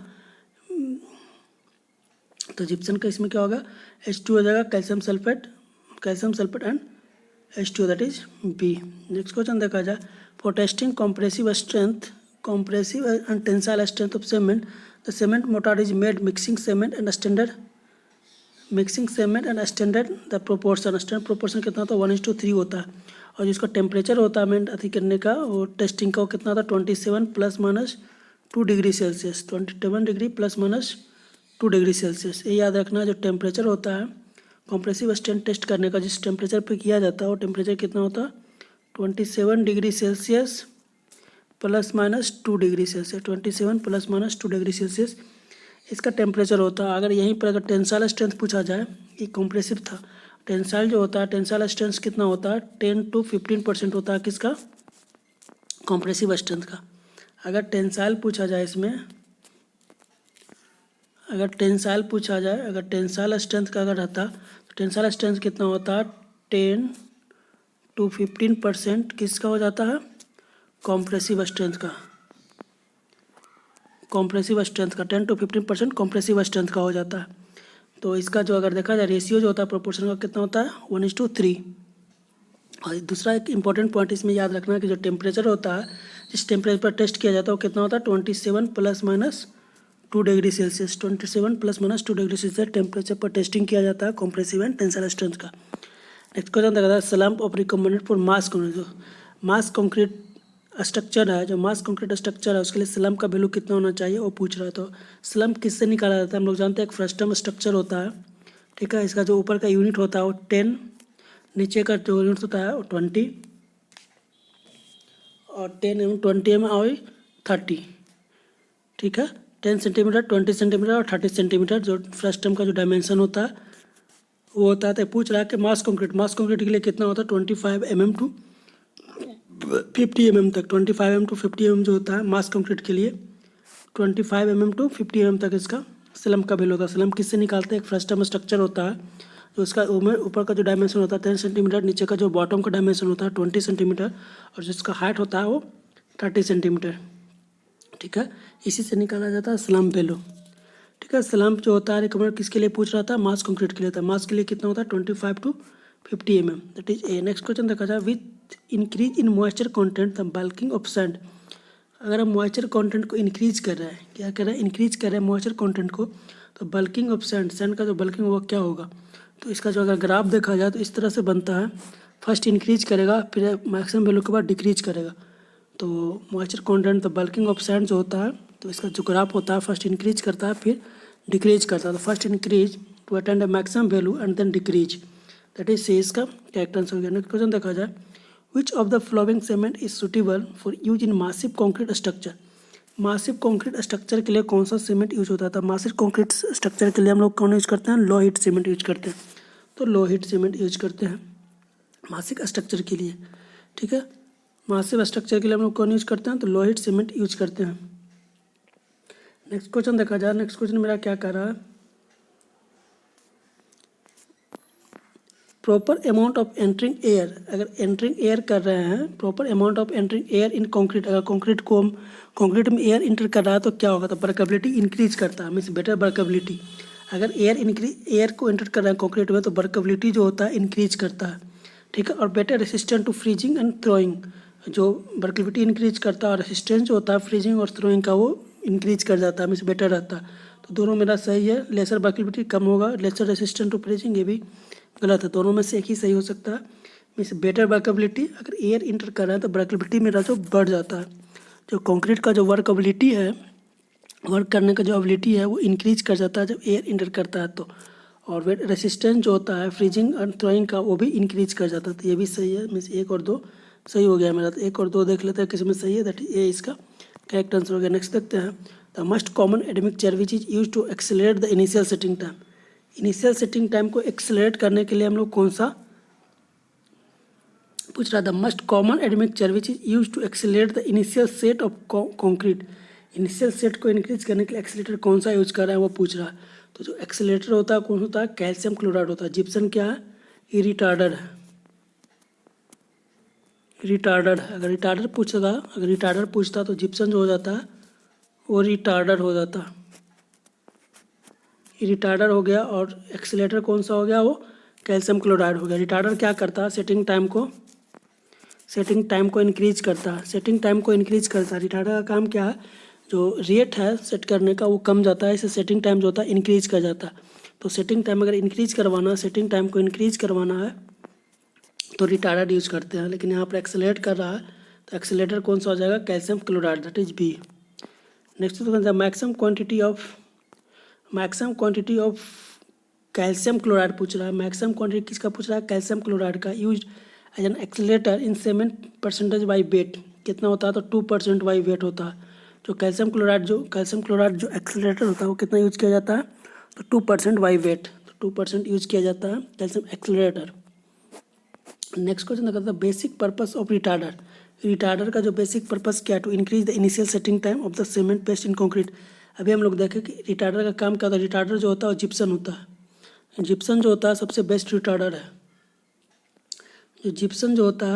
तो जिप्सन का इसमें क्या होगा H2 हो जाएगा, calcium sulphate and H2, that is B. Next question देखा जाए, for testing compressive and tensile strength of cement, the cement mortar is made mixing cement and standard the proportion, standard proportion कितना होता है 1:3 होता है। और जिसका टेम्परेचर होता है मेन अथी करने का, वो टेस्टिंग का वो कितना होता है 27 ± 2 degree Celsius, 27 degree ± 2 degree Celsius. ये याद रखना, जो टेम्परेचर होता है कॉम्प्रेसिव स्ट्रेंथ टेस्ट करने का, जिस टेम्परेचर पे किया जाता है वो टेम्परेचर कितना होता है 27 degree Celsius ± 2 degree Celsius, 27 ± 2 degree Celsius इसका टेम्परेचर होता है। अगर यहीं पर अगर टेंसाइल स्ट्रेंथ पूछा जाए, ये कॉम्प्रेसिव था, टेंसाइल जो होता है टेंसाइल स्ट्रेंथ कितना होता है 10 to 15% होता है किसका, कॉम्प्रेसिव स्ट्रेंथ का। अगर टेंसाइल पूछा जाए इसमें, अगर टेंसाइल पूछा जाए, अगर टेंसाइल स्ट्रेंथ का अगर रहता तो टेंसाइल स्ट्रेंथ कितना होता है, 10 to 15% किसका हो जाता है, कॉम्प्रेसिव स्ट्रेंथ का, कॉम्प्रेसिव स्ट्रेंथ का 10 to 15% कॉम्प्रेसिव स्ट्रेंथ का हो जाता है। तो इसका जो अगर देखा जाए रेशियो जो होता है प्रोपोर्शन का कितना होता है, 1:3। और दूसरा एक इंपॉर्टेंट पॉइंट इसमें याद रखना है कि जो टेम्परेचर होता है, जिस टेम्परेचर पर टेस्ट किया जाता है वो कितना होता है, 27 ± 2 degree Celsius, 27 ± 2 degree Celsius temperature पर टेस्टिंग किया जाता है कॉम्प्रेसिव एंड टेंसाइल स्ट्रेंथ का। नेक्स्ट क्वेश्चन देखा जाए, slump of recommended for mass concrete. जो मास कंक्रीट स्ट्रक्चर है, जो मास कंक्रीट स्ट्रक्चर है उसके लिए स्लम्प का वैल्यू कितना होना चाहिए वो पूछ रहा है। तो स्लम्प किससे निकाला जाता है, हम लोग जानते हैं एक फ्रस्टम स्ट्रक्चर होता है, ठीक है। इसका जो ऊपर का यूनिट होता है वो 10, नीचे का जो यूनिट होता है वो 20, और 10 mm 20 mm और 30, ठीक है। 10 सेंटीमीटर, 20 सेंटीमीटर और 30 सेंटीमीटर जो फ्रस्टम का जो डायमेंशन होता है वो होता है। तो पूछ रहा है कि मास कंक्रीट के लिए कितना होता है, 25 mm to 50 mm तक, 25 mm to 50 mm जो होता है मास कंक्रीट के लिए, 25 mm to 50 mm तक इसका स्लम्प का वैल्यू होता है। स्लम्प किससे निकालते हैं, एक फ्रस्टम स्ट्रक्चर होता है जो उसका ऊपर का जो डायमेंशन होता है 10 सेंटीमीटर, नीचे का जो बॉटम का डायमेंशन होता है 20 सेंटीमीटर, और जिसका हाइट होता है वो 30 सेंटीमीटर, ठीक है। इसी से निकाला जाता है स्लम्प वैल्यू, ठीक है। स्लम्प जो होता है रिकमेंड किसके लिए पूछ रहा था, मास कंक्रीट के लिए था। मास के लिए कितना होता है, 25 to 50 mm, that is a. Next question देखा जाए, with increase in moisture content the bulking of sand. अगर हम मॉइस्चर कंटेंट को इंक्रीज कर रहे हैं, क्या कर रहे हैं, इंक्रीज कर रहे हैं मॉइस्चर कंटेंट को, तो बल्किंग ऑफ सैंड का जो बल्किंग होगा क्या होगा। तो इसका जो अगर ग्राफ देखा जाए तो इस तरह से बनता है, फर्स्ट इंक्रीज करेगा फिर मैक्सिमम वैल्यू के बाद डिक्रीज करेगा। तो मॉइस्चर कंटेंट, तो बल्किंग ऑफ सैंड जो होता है, तो इसका जो ग्राफ होता है फर्स्ट इंक्रीज करता है फिर डिक्रीज करता है। तो first increase to attend a maximum value and then decrease, that is C इसका करेक्ट आंसर हो गया। नेक्स्ट क्वेश्चन देखा जाए, which of the following cement is suitable for use in massive concrete structure. Massive concrete structure के लिए कौन सा सीमेंट यूज होता था। मासिव कॉन्क्रीट स्ट्रक्चर के लिए हम लोग कौन यूज करते हैं, लो हीट सीमेंट यूज करते हैं। तो लो हीट सीमेंट यूज करते हैं मासिव स्ट्रक्चर के लिए, ठीक है। मासिव स्ट्रक्चर के लिए हम लोग कौन यूज करते हैं, तो लो हीट सीमेंट यूज करते हैं। नेक्स्ट क्वेश्चन देखा जाए, नेक्स्ट क्वेश्चन मेरा क्या कर रहा है, proper amount of entering air. अगर एंटरिंग एयर कर रहे हैं, proper amount of entering air in concrete, अगर कंक्रीट में एयर इंटर कर रहा है तो क्या होगा, तो वर्केबिलिटी इंक्रीज करता है, मीन्स बेटर वर्केबिलिटी। अगर एयर को एंटर कर रहे हैं कंक्रीट में तो वर्केबिलिटी जो होता है इंक्रीज करता है, ठीक है। और better resistant to freezing and throwing, जो वर्केबिलिटी इंक्रीज करता है और रेसिस्टेंस जो होता है फ्रीजिंग और थ्रोइंग का वो इंक्रीज कर जाता है, मीन्स बेटर रहता है। तो दोनों मेरा सही है, लेसर वर्केबिलिटी कम होगा, लेसर रेसिस्टेंट टू फ्रीजिंग ये भी गलत है, दोनों में से एक ही सही हो सकता है। मीन्स बेटर वर्केबिलिटी, अगर एयर इंटर कर रहा है तो वर्केबिलिटी मेरा जो बढ़ जाता है। जो कंक्रीट का जो वर्केबिलिटी है, वर्क करने का जो एबिलिटी है वो इंक्रीज कर जाता है जब एयर इंटर करता है तो। और वेट रेसिस्टेंस जो होता है फ्रीजिंग एंड थ्रोइंग का वो भी इंक्रीज कर जाता है। तो ये भी सही है, मीन्स 1 और 2 सही हो गया मेरा। तो 1 और 2 देख लेते हैं किस में सही है, दैट ये इसका करेक्ट आंसर हो गया। नेक्स्ट देखते हैं, the most common admixture which is use to accelerate the initial setting time. Initial setting time को एक्सेलरेट करने के लिए हम लोग कौन सा पूछ रहा था, most common admixture which is use to accelerate the initial set of concrete. Initial set को इंक्रीज करने के लिए एक्सेलेटर कौन सा यूज कर रहा है वो पूछ रहा है। तो जो एक्सेलेटर होता है कौन होता है, कैल्शियम क्लोराइड होता है। जिप्सन क्या है, रिटार्डर है, रिटार्डर। अगर रिटार्डर पूछेगा, अगर रिटार्डर पूछता तो जिप्सन जो हो जाता है वो रिटार्डर हो जाता, रिटार्डर हो गया। और एक्सेलेटर कौन सा हो गया, वो कैल्शियम क्लोराइड हो गया। रिटार्डर क्या करता है, सेटिंग टाइम को इंक्रीज करता है, सेटिंग टाइम को इंक्रीज करता है। रिटार्डर का काम क्या है, जो रेट है सेट करने का वो कम जाता है, इससे सेटिंग टाइम जो होता है इंक्रीज कर जाता है। तो सेटिंग टाइम अगर इंक्रीज करवाना, सेटिंग टाइम को इंक्रीज करवाना है तो रिटार्डर यूज करते हैं। लेकिन यहाँ पर एक्सेलरेट कर रहा है तो एक्सेलेटर कौन सा हो जाएगा, calcium chloride, that is B. Next तो maximum quantity of calcium chloride पूछ रहा है। मैक्सिमम क्वांटिटी किसका पूछ रहा है, कैल्शियम क्लोराइड का, use as an accelerator in 7% by weight. कितना होता है, तो 2% बाई वेट होता है। जो कैल्शियम क्लोराइड जो एक्सेलेटर होता है वो कितना यूज किया जाता है, तो 2% बाई वेट, तो 2% यूज किया जाता है कैल्शियम एक्सेलेटर। नेक्स्ट क्वेश्चन देखा था, basic purpose of retarder. Retarder का जो बेसिक पर्पस क्या है, to increase the initial setting time of the cement paste in concrete. अभी हम लोग देखें कि रिटार्डर का काम क्या होता है। रिटार्डर जो होता है वो जिप्सन होता है। जिप्सन जो होता है सबसे बेस्ट रिटार्डर है। जो जिप्सन जो होता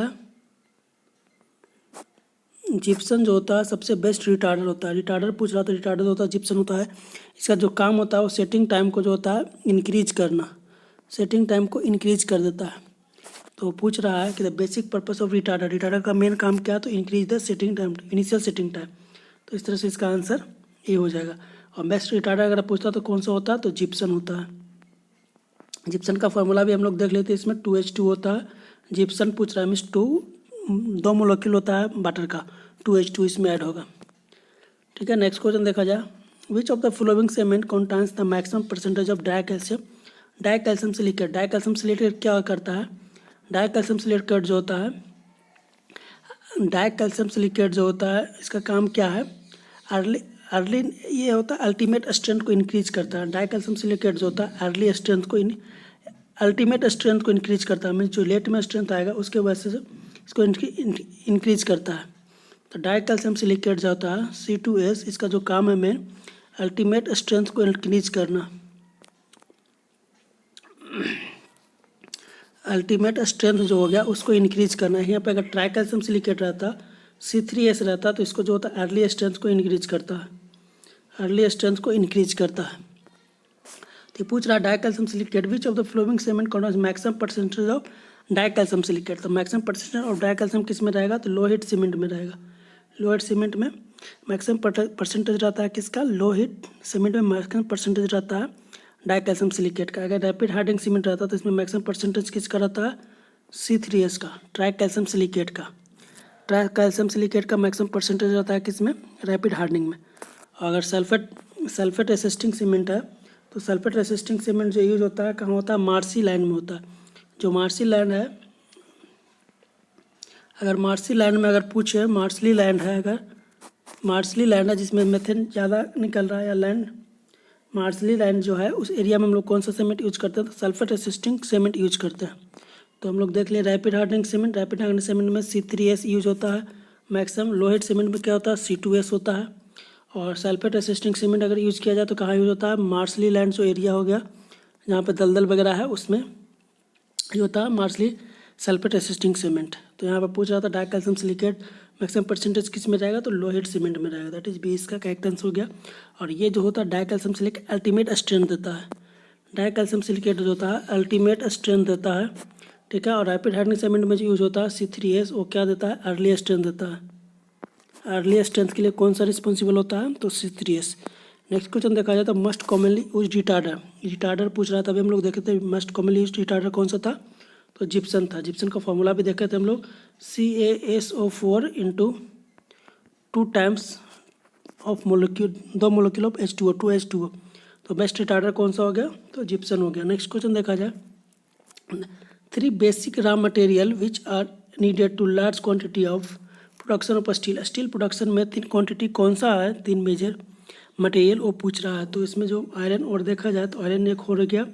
है सबसे बेस्ट रिटार्डर होता है। रिटार्डर पूछ रहा था, रिटार्डर होता है जिप्सन होता है। इसका जो काम होता है वो सेटिंग टाइम को जो होता है इंक्रीज करना, सेटिंग टाइम को इंक्रीज कर देता है। तो पूछ रहा है कि the basic purpose of retarder, retarder का मेन काम क्या है, तो increase the setting time, initial setting time. तो इस तरह से इसका आंसर ये हो जाएगा। और बेस्ट रिटार्डर अगर पूछता तो कौन सा होता है, तो जिप्सन होता है। जिप्सन का फॉर्मूला भी हम लोग देख लेते हैं। इसमें 2H2 होता है। जिप्सन पूछ रहा है मीन्स 2 मोलेक्यूल होता है वाटर का, 2H2 इसमें ऐड होगा। ठीक है, नेक्स्ट क्वेश्चन देखा जाए। Which of the following segment contains the maximum percentage of die calcium. Die calcium silicate, die calcium silicate क्या करता है, डाई कैल्शियम सिलिकेट जो होता है, डाई कैल्शियम सिलिकेट जो होता है इसका काम क्या है, अर्ली ये होता है अल्टीमेट स्ट्रेंथ को इंक्रीज करता है। डाई कैल्शियम सिलिकेट जो होता है अर्ली स्ट्रेंथ को अल्टीमेट स्ट्रेंथ को इंक्रीज करता है। मीन्स जो लेट में स्ट्रेंथ आएगा उसके वजह से इसको इंक्रीज करता है। तो डाई कैल्शियम सिलिकेट जो होता है C2S, इसका जो काम है मेन अल्टीमेट स्ट्रेंथ को इंक्रीज करना, अल्टीमेट स्ट्रेंथ जो हो गया उसको इंक्रीज करना है। यहाँ पे अगर ट्राई कैल्शियम सिलिकेट रहता, C3S रहता, तो इसको जो होता है अर्ली स्ट्रेंथ को इंक्रीज करता है, अर्ली स्ट्रेंथ को इंक्रीज करता है। तो पूछ रहा है dicalcium silicate which of the following segment contains maximum percentage of dicalcium silicate. तो maximum percentage of dicalcium किस में रहेगा, तो लो हीट सीमेंट में रहेगा। लो हीट सीमेंट में मैक्सिमम परसेंटेज रहता है किसका, लो हीट सीमेंट में मैक्सिमम परसेंटेज रहता है डाई कैल्शियम सिलिकेट का। अगर रैपिड हार्डनिंग सीमेंट रहता तो इसमें मैक्सिमम परसेंटेज किसका रहता है, C3S का, ट्राई कैल्शियम सिलिकेट का। ट्राई कैल्शियम सिलिकेट का मैक्सिमम परसेंटेज रहता है किसमें, रैपिड हार्डनिंग में। और अगर सल्फेट रेसिस्टिंग सीमेंट है तो सल्फेट रेसिस्टिंग सीमेंट जो यूज होता है कहाँ होता है, मार्सी लैंड में होता है। जो मार्सी लैंड है, अगर मार्सी लैंड में अगर पूछे, मार्सली लैंड है, अगर मार्सली लैंड है जिसमें मेथेन ज़्यादा निकल रहा है या लैंड, मार्सली लैंड जो है उस एरिया में हम लोग कौन सा सीमेंट यूज करते हैं, तो सल्फेट रेसिस्टिंग सीमेंट यूज करते हैं। तो हम लोग देख लिए rapid hardening cement, rapid hardening cement में C3S यूज होता है मैक्सिमम। लो हीट सीमेंट में क्या होता है, C2S होता है। और सल्फेट रेसिस्टिंग सीमेंट अगर यूज़ किया जाए तो कहाँ यूज होता है, मार्सली लैंड जो एरिया हो गया जहाँ पे दलदल वगैरह है उसमें ये होता है मार्सली सल्फेट रेसिस्टिंग सीमेंट। तो यहाँ पर पूछ रहा था die calcium silicate maximum percentage किस में रहेगा, तो लो हीट सीमेंट में रहेगा। दैट इज बी इसका करेक्ट आंसर हो गया। और ये जो होता है dicalcium silicate ultimate strength देता है। डाई कैल्शियम सिलिकेट जो होता है अल्टीमेट स्ट्रेंथ देता है। ठीक है, और रैपिड हार्डनिंग सीमेंट में जो यूज होता है C3S, वो क्या देता है, अर्ली स्ट्रेंथ देता है। अर्ली स्ट्रेंथ के लिए कौन सा रिस्पॉन्सिबल होता है, तो C3S। नेक्स्ट क्वेश्चन देखा जाए तो must commonly use retarder, retarder पूछ रहा था। अभी हम लोग देखे थे मस्ट कॉमनली यूज रिटार्डर कौन सा था, तो जिप्सन था। जिप्सन का फॉर्मूला भी देखे थे हम लोग, CaSO4 × 2 times of molecule, 2 molecule of H2O, 2H2O। तो बेस्ट रिटार्डर कौन सा हो गया, तो जिप्सन हो गया। नेक्स्ट क्वेश्चन देखा जाए, 3 basic raw material which are needed to large quantity of production of steel. Steel production में 3 क्वांटिटी कौन सा है, 3 मेजर मटेरियल वो पूछ रहा है। तो इसमें जो आयरन और देखा जाए तो आयरन एक हो गया,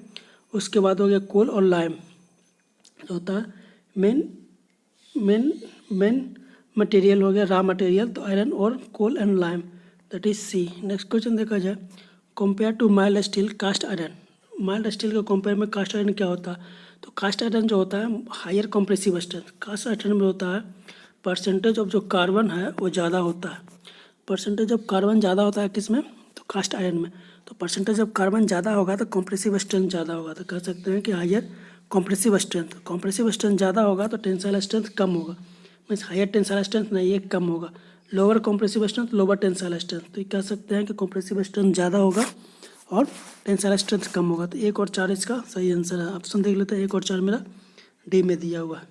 उसके बाद हो गया कोल और लाइम जो होता है मेन मटेरियल हो गया, रॉ मटेरियल, तो आयरन और coal and lime, that is C। Next question देखा जाए, compare to mild steel cast iron. Mild steel के कंपेयर में कास्ट आयरन क्या होता है, तो कास्ट आयरन जो होता है higher compressive strength. Cast iron में होता है परसेंटेज ऑफ जो कार्बन है वो ज़्यादा होता है। परसेंटेज ऑफ कार्बन ज़्यादा होता है किसमें, तो कास्ट आयरन में। तो परसेंटेज ऑफ कार्बन ज़्यादा होगा तो कॉम्प्रेसिव स्ट्रेंथ ज़्यादा होगा। तो कह सकते हैं कि higher compressive strength, compressive strength ज़्यादा होगा तो टेंसाइल स्ट्रेंथ कम होगा। मीन्स हायर टेंसाइल स्ट्रेंथ नहीं, ये कम होगा। Lower compressive strength, lower tensile strength, तो ये कह सकते हैं कि कॉम्प्रेसिव स्ट्रेंथ ज़्यादा होगा और टेंसाइल स्ट्रेंथ कम होगा। तो 1 और 4 इसका सही आंसर है। ऑप्शन देख लेते हैं, 1 और 4 मेरा D में दिया हुआ है।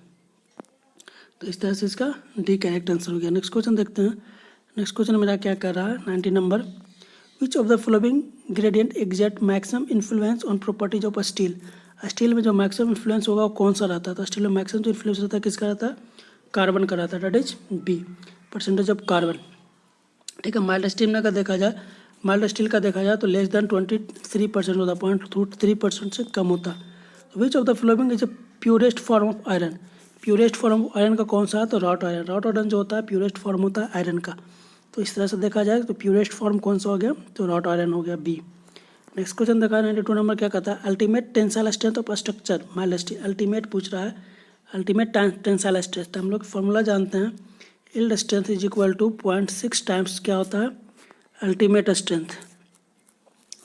तो इस तरह से इसका D करेक्ट आंसर हो गया। नेक्स्ट क्वेश्चन देखते हैं। नेक्स्ट क्वेश्चन मेरा क्या कर रहा है, 90 number, which of the following gradient exact maximum influence on properties of steel. Steel में जो मैक्सिमम इन्फ्लुएंस होगा वो कौन सा रहता है, तो स्टील में मैक्सिमम जो इन्फ्लुएंस रहता है किसका रहता है, कार्बन का रहता है। That is B, percentage of carbon. ठीक है, माइल्ड स्टील में अगर देखा जाए, माइल्ड स्टील का देखा जाए तो लेस देन 23% होता है, 0.3% से कम होता है। विच of the following is a purest form of iron. Purest form of iron का कौन सा है, तो रॉट आयरन। रॉट आयरन जो होता है प्योरेस्ट फॉर्म होता है आयरन का। तो इस तरह से देखा जाए तो प्योरेस्ट फॉर्म कौन सा हो गया, तो रॉट आयरन हो गया बी। नेक्स्ट क्वेश्चन देखा 92 नंबर क्या कहता है, ultimate tensile strength of structure mild steel. Ultimate पूछ रहा है अल्टीमेट टेंसाइल स्ट्रेंथ, तो हम लोग फॉर्मूला जानते हैं, yield strength is equal to 0.6 times क्या होता है, अल्टीमेट स्ट्रेंथ।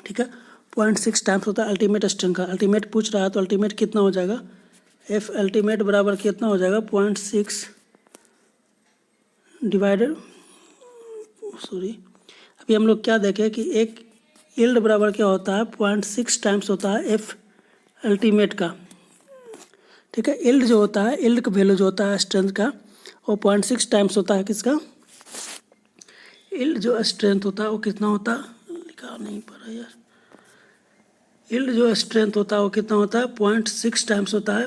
ठीक है, 0.6 टाइम्स होता है अल्टीमेट स्ट्रेंथ का। अल्टीमेट पूछ रहा है तो अल्टीमेट कितना हो जाएगा, एफ अल्टीमेट बराबर कितना हो जाएगा, 0.6 डिवाइडेड, सॉरी अभी हम लोग क्या देखें कि एक यील्ड बराबर क्या होता है, 0.6 टाइम्स होता है एफ अल्टीमेट का। ठीक है, यील्ड जो होता है, यील्ड का वैल्यू जो होता है स्ट्रेंथ का, वो 0.6 टाइम्स होता है किसका, यील्ड जो स्ट्रेंथ होता है वो कितना होता है, लिखा नहीं पा रहा यार, यील्ड जो स्ट्रेंथ होता है वो कितना होता है, 0.6 टाइम्स होता है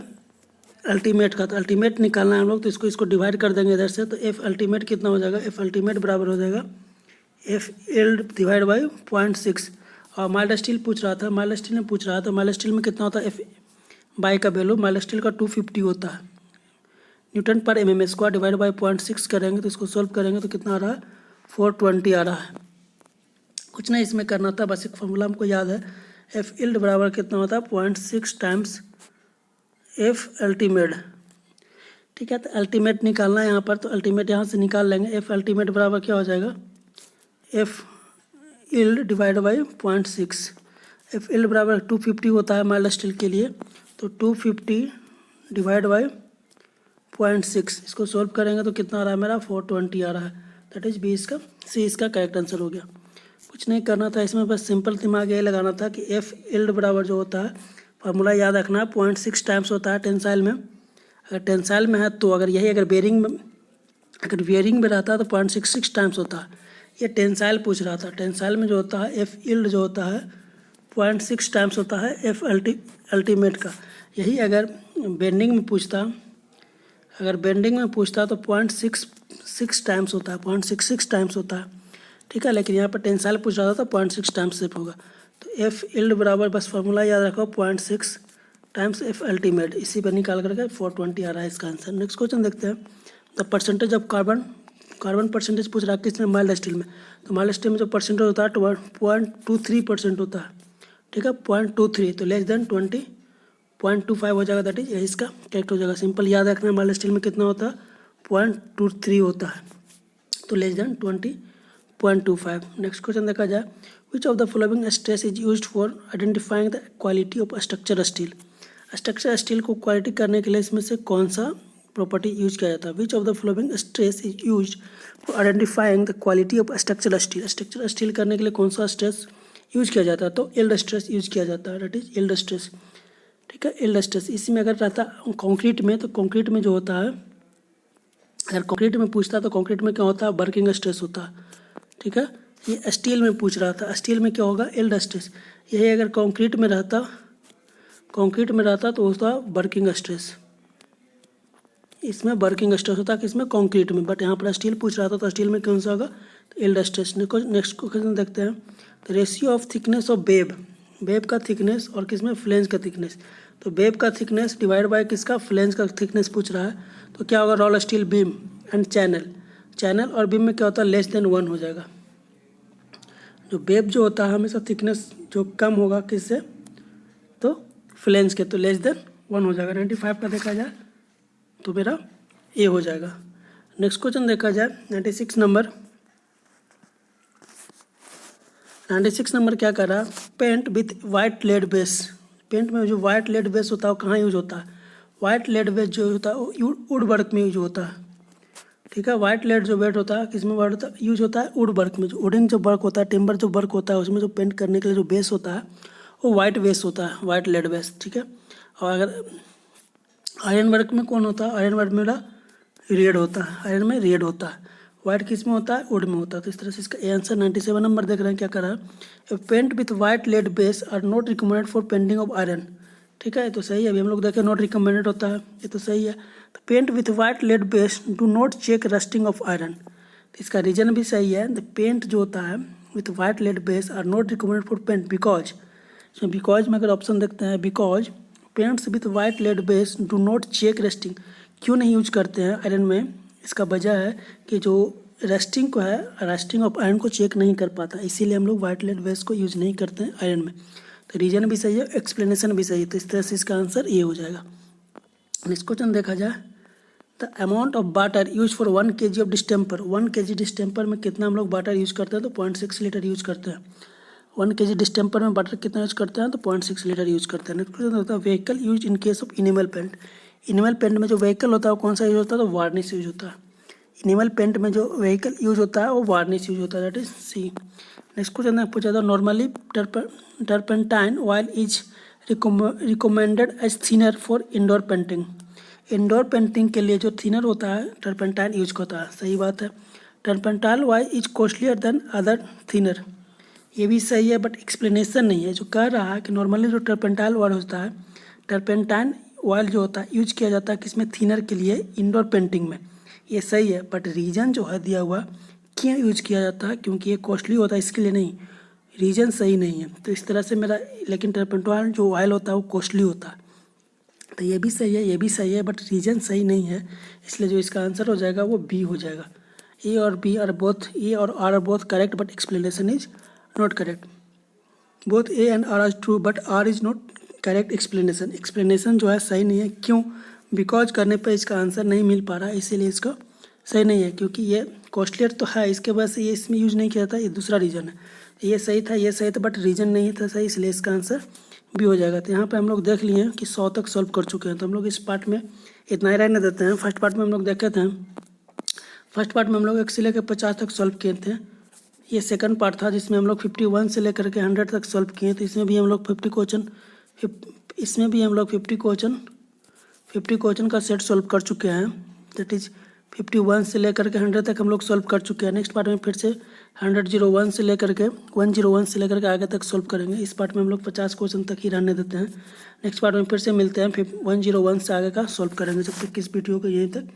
अल्टीमेट का। तो अल्टीमेट निकालना है हम लोग, तो इसको डिवाइड कर देंगे इधर से, तो एफ अल्टीमेट कितना हो जाएगा, एफ अल्टीमेट बराबर हो जाएगा एफ यील्ड डिवाइड बाई 0.6। और माइल्ड स्टील पूछ रहा था, माइल्ड स्टील में पूछ रहा था, माइल्ड स्टील में कितना होता है, एफ बाई का वैल्यू माइल्ड स्टील का 250 होता है न्यूटन पर mm स्क्वायर, डिवाइड बाई 0.6 करेंगे तो इसको सोल्व करेंगे तो कितना आ रहा है, 420 आ रहा है। कुछ नहीं इसमें करना था, बस एक फॉर्मूला हमको याद है, एफ यील्ड बराबर कितना होता है, 0.6 टाइम्स एफ अल्टीमेट। ठीक है, तो अल्टीमेट निकालना है यहाँ पर, तो अल्टीमेट यहाँ से निकाल लेंगे, एफ अल्टीमेट बराबर क्या हो जाएगा, F yield divide by 0.6। F yield बराबर 250 होता है माइल्ड स्टील के लिए, तो 250 डिवाइड बाई 0.6, इसको सोल्व करेंगे तो कितना आ रहा है मेरा, 420 आ रहा है। दैट इज बी इसका, सी इसका करेक्ट आंसर हो गया। कुछ नहीं करना था इसमें, बस सिंपल दिमाग यही लगाना था कि एफ यील्ड बराबर जो होता है, फार्मूला याद रखना, 0.6 टाइम्स होता है टेंसाइल में। अगर टेंसाइल में है तो अगर यही अगर बेरिंग में रहता है तो 0.66 टाइम्स होता है। ये टेंसाइल पूछ रहा था, टेंसाइल में जो होता है एफ यील्ड जो होता है 0.6 टाइम्स होता है एफ अल्टीमेट का। यही अगर बेंडिंग में पूछता, अगर बेंडिंग में पूछता तो 0.66 टाइम्स होता है, 0.66 टाइम्स होता है। ठीक है, लेकिन यहाँ पर टेंसाइल पूछ रहा था तो 0.6 टाइम्स सिर्फ होगा। तो एफ यील्ड बराबर बस फार्मूला याद रखो, 0.6 टाइम्स एफ अल्टीमेट, इसी पर निकाल करके 420 आ रहा है इसका आंसर। नेक्स्ट क्वेश्चन देखते हैं, the percentage of carbon percentage पूछ रहा है किसमें, माइल्ड स्टील में। तो माइल्ड स्टील में जो परसेंटेज होता है 0.23% होता है। ठीक है, 0.23, तो लेस देन 20, 0.25 हो जाएगा, दैट इज यही इसका करेक्ट हो जाएगा। सिंपल याद रखना, माइल्ड स्टील में कितना होता है, 0.23 होता है, तो लेस देन 20.25। नेक्स्ट क्वेश्चन देखा जाए, which of the following stress is used for identifying the quality of structure steel. Structure steel को क्वालिटी करने के लिए इसमें से कौन सा प्रॉपर्टी यूज किया जाता है, विच of the following stress is used for identifying the quality of structure steel. Structure steel करने के लिए कौन सा स्ट्रेस यूज किया जाता है, तो यील्ड स्ट्रेस यूज किया जाता है, दैट इज यील्ड स्ट्रेस। ठीक है, यील्ड स्ट्रेस इसी में अगर रहता कंक्रीट में, तो कंक्रीट में जो होता है, अगर कंक्रीट में पूछता है तो कंक्रीट में क्या होता है, वर्किंग स्ट्रेस होता है। ठीक है, ये स्टील में पूछ रहा था, स्टील में क्या होगा, यील्ड स्ट्रेस। यही अगर कंक्रीट में रहता तो होता वर्किंग स्ट्रेस, इसमें वर्किंग स्ट्रेस होता है किसमें, कंक्रीट में, बट यहाँ पर स्टील पूछ रहा था तो स्टील में कौन सा होगा, तो यील्ड स्ट्रेस। नेक्स्ट क्वेश्चन देखते हैं, तो ratio of thickness of web का थिकनेस और किसमें, फ्लेंज का थिकनेस। तो वेब का थिकनेस डिवाइड बाय किसका, फ्लेंज का थिकनेस पूछ रहा है, तो क्या होगा, role steel beam and channel और बीम में क्या होता है, लेस देन 1 हो जाएगा। जो वेब जो होता है हमेशा थिकनेस जो कम होगा किससे, तो फ्लेंज के, तो लेस देन 1 हो जाएगा। 95 का देखा जाए तो मेरा ए हो जाएगा। नेक्स्ट क्वेश्चन देखा जाए 96 नंबर क्या कर रहा है, paint with white lead base. Paint में जो वाइट लेड बेस होता है वो कहाँ यूज होता है, वाइट लेड बेस जो होता है वो वुड वर्क में यूज होता है। ठीक है, वाइट लेड जो बेड होता है किसमें यूज होता है, वुड वर्क में। जो वुडन जो वर्क होता है, टिम्बर जो वर्क होता है, उसमें जो पेंट करने के लिए जो बेस होता है वो वाइट बेस होता है, वाइट लेड बेस। ठीक है, और अगर आयरन वर्क में कौन होता है, आयरन वर्क में रेड होता है, आयरन में रेड होता है, वाइट किस में होता है, वुड में होता है। तो इस तरह से इसका आंसर 97 नंबर देख रहे हैं क्या कर रहा है, paint with white lead base are not recommended for painting of iron. ठीक है, ये तो सही है, अभी हम लोग देखें नॉट रिकमेंडेड होता है, ये तो सही है। तो paint with white lead base do not check rusting of iron, तो इसका रीजन भी सही है। द पेंट जो होता है with white lead base are not recommended for paint because, because में अगर ऑप्शन देखते हैं, because paints with white lead base do not check rusting, क्यों नहीं यूज करते हैं आयरन में, इसका वजह है कि जो रेस्टिंग को है, रेस्टिंग ऑफ आयरन को चेक नहीं कर पाता, इसीलिए हम लोग वाइट लेड वेस्ट को यूज नहीं करते हैं आयरन में। तो रीजन भी सही है, एक्सप्लेनेशन भी सही है, तो इस तरह से इसका आंसर ये हो जाएगा। नेक्स्ट क्वेश्चन देखा जाए, the amount of water use for 1 kg of distemper. 1 kg distemper में कितना हम लोग वाटर यूज करते हैं, तो 0.6 लीटर यूज करते हैं। 1 kg डिस्टेम्पर में वाटर कितना यूज करते हैं, तो 0.6 लीटर यूज करते हैं। नेक्स्ट क्वेश्चन होता है vehicle use in case of enamel paint. Enamel paint में जो व्हीकल होता है वो कौन सा यूज होता है, तो वार्निश यूज होता है। इनिमल पेंट में जो व्हीकल यूज होता है वो वार्निश यूज होता है, that is C. Next question पूछा था normally turpentine oil is recommended as thinner for indoor painting. Indoor painting के लिए जो थिनर होता है टर्पेंटाइन यूज होता है, सही बात है। Turpentine oil is costlier then other thinner, ये भी सही है, बट एक्सप्लेनेशन नहीं है। जो कह रहा है कि नॉर्मली जो टर्पेंटाइन ऑयल होता है, टर्पेंटाइन ऑयल जो होता है यूज किया जाता है किसमें, थिनर के लिए इंडोर पेंटिंग में, ये सही है। बट रीजन जो है दिया हुआ क्यों यूज किया जाता है, क्योंकि ये कॉस्टली होता है, इसके लिए नहीं, रीजन सही नहीं है। तो इस तरह से मेरा, लेकिन टर्पेंटाइन जो ऑयल होता है वो कॉस्टली होता है, तो ये भी सही है, ये भी सही है, बट रीजन सही नहीं है, इसलिए जो इसका आंसर हो जाएगा वो बी हो जाएगा। ए और बी आर बोथ, ए और R are both correct, but explanation is not correct. Both A and R are true, but R is not correct explanation. Explanation जो है सही नहीं है, क्यों, बिकॉज करने पर इसका आंसर नहीं मिल पा रहा है, इसीलिए इसका सही नहीं है, क्योंकि ये कॉस्टलियर तो है, इसके वजह से ये इसमें यूज नहीं किया था, ये दूसरा रीजन है। ये सही था, ये सही था, बट रीजन नहीं था सही, इसलिए इसका आंसर भी हो जाएगा। तो यहाँ पे हम लोग देख लिए हैं कि 100 तक सॉल्व कर चुके हैं, तो हम लोग इस पार्ट में इतना ही रहने देते हैं। फर्स्ट पार्ट में हम लोग देखे थे, फर्स्ट पार्ट में हम लोग 1 से लेकर 50 तक सॉल्व किए थे। ये सेकंड पार्ट था जिसमें हम लोग 51 से लेकर के 100 तक सॉल्व किए, तो इसमें भी हम लोग 50 क्वेश्चन का सेट सॉल्व कर चुके हैं। दैट इज 51 से लेकर के 100 तक हम लोग सॉल्व कर चुके हैं। नेक्स्ट पार्ट में फिर से 101 से लेकर के 101 से लेकर के आगे तक सॉल्व करेंगे। इस पार्ट में हम लोग 50 क्वेश्चन तक ही रहने देते हैं। नेक्स्ट पार्ट में फिर से मिलते हैं, फिर 101 से आगे का सॉल्व करेंगे। जब तक इस वीडियो को यहीं तक